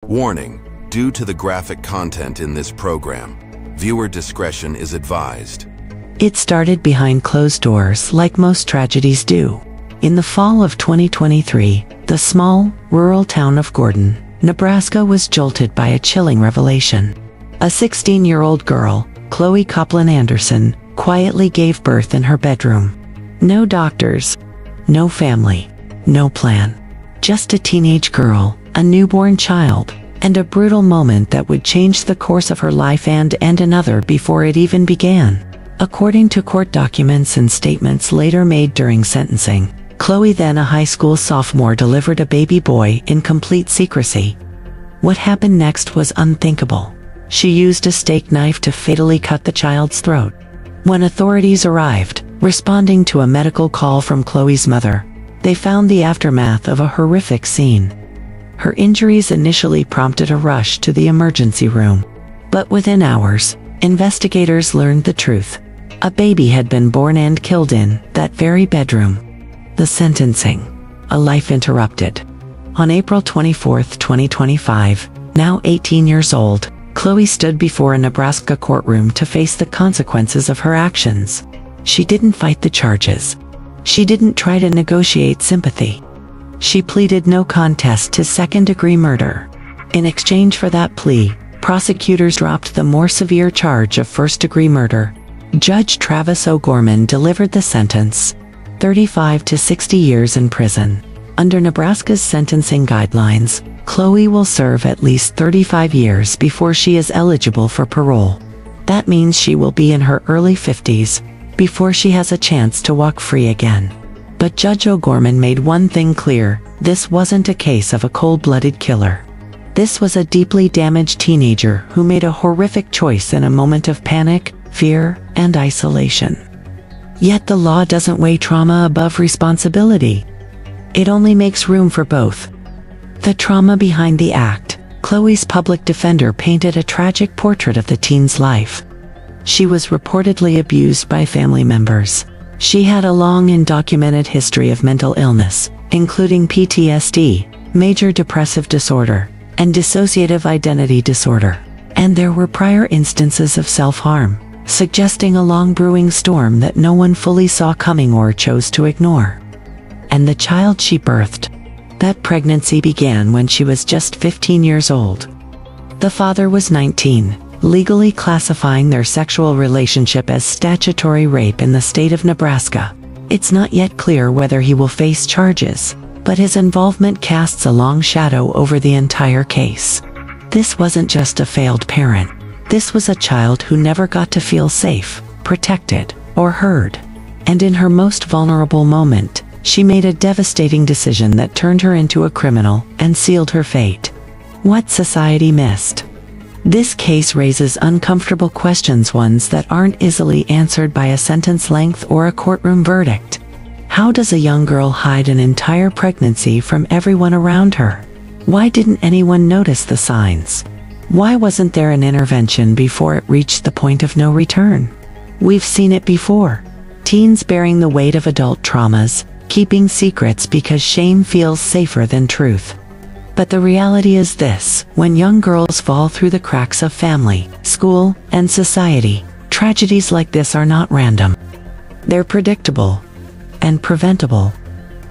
Warning: due to the graphic content in this program, viewer discretion is advised. It started behind closed doors like most tragedies do. In the fall of 2023, the small, rural town of Gordon, Nebraska was jolted by a chilling revelation. A 16-year-old girl, Chloe Coplen-Anderson, quietly gave birth in her bedroom. No doctors, no family, no plan. Just a teenage girl, a newborn child, and a brutal moment that would change the course of her life and end another before it even began. According to court documents and statements later made during sentencing, Chloe, then a high school sophomore, delivered a baby boy in complete secrecy. What happened next was unthinkable. She used a steak knife to fatally cut the child's throat. When authorities arrived, responding to a medical call from Chloe's mother, they found the aftermath of a horrific scene. Her injuries initially prompted a rush to the emergency room. But within hours, investigators learned the truth. A baby had been born and killed in that very bedroom. The sentencing. A life interrupted. On April 24, 2025, now 18 years old, Chloe stood before a Nebraska courtroom to face the consequences of her actions. She didn't fight the charges. She didn't try to negotiate sympathy. She pleaded no contest to second-degree murder. In exchange for that plea, prosecutors dropped the more severe charge of first-degree murder. Judge Travis O'Gorman delivered the sentence: 35 to 60 years in prison. Under Nebraska's sentencing guidelines, Chloe will serve at least 35 years before she is eligible for parole. That means she will be in her early 50s before she has a chance to walk free again. But Judge O'Gorman made one thing clear: this wasn't a case of a cold-blooded killer. This was a deeply damaged teenager who made a horrific choice in a moment of panic, fear, and isolation. Yet the law doesn't weigh trauma above responsibility. It only makes room for both. The trauma behind the act. Chloe's public defender painted a tragic portrait of the teen's life. She was reportedly abused by family members. She had a long and documented history of mental illness, including PTSD, major depressive disorder, and dissociative identity disorder. And there were prior instances of self-harm, suggesting a long-brewing storm that no one fully saw coming or chose to ignore. And the child she birthed. That pregnancy began when she was just 15 years old. The father was 19, legally classifying their sexual relationship as statutory rape in the state of Nebraska. It's not yet clear whether he will face charges, but his involvement casts a long shadow over the entire case. This wasn't just a failed parent. This was a child who never got to feel safe, protected, or heard. And in her most vulnerable moment, she made a devastating decision that turned her into a criminal and sealed her fate. What society missed. This case raises uncomfortable questions, ones that aren't easily answered by a sentence length or a courtroom verdict. How does a young girl hide an entire pregnancy from everyone around her? Why didn't anyone notice the signs? Why wasn't there an intervention before it reached the point of no return? We've seen it before. Teens bearing the weight of adult traumas, keeping secrets because shame feels safer than truth. But the reality is this: when young girls fall through the cracks of family, school, and society, tragedies like this are not random. They're predictable and preventable.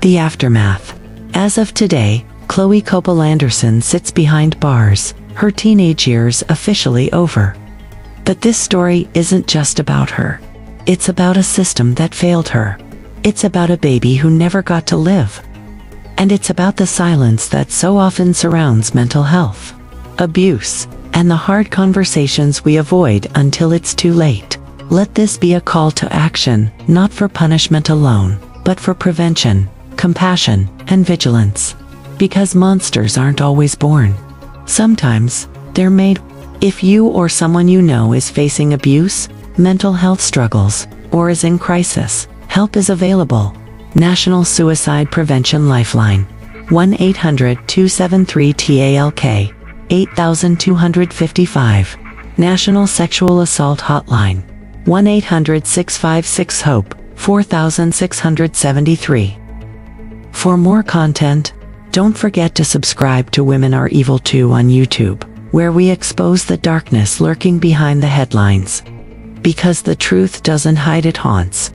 The aftermath. As of today, Chloe Coplen-Anderson sits behind bars, her teenage years officially over. But this story isn't just about her. It's about a system that failed her. It's about a baby who never got to live. And it's about the silence that so often surrounds mental health, abuse, and the hard conversations we avoid until it's too late. Let this be a call to action, not for punishment alone, but for prevention, compassion, and vigilance. Because monsters aren't always born. Sometimes, they're made. If you or someone you know is facing abuse, mental health struggles, or is in crisis, help is available. National Suicide Prevention Lifeline. 1-800-273-TALK, 8255. National Sexual Assault Hotline. 1-800-656-HOPE, 4673. For more content, Don't forget to subscribe to Women Are Evil Too on YouTube, where we expose the darkness lurking behind the headlines. Because the truth doesn't hide, it haunts.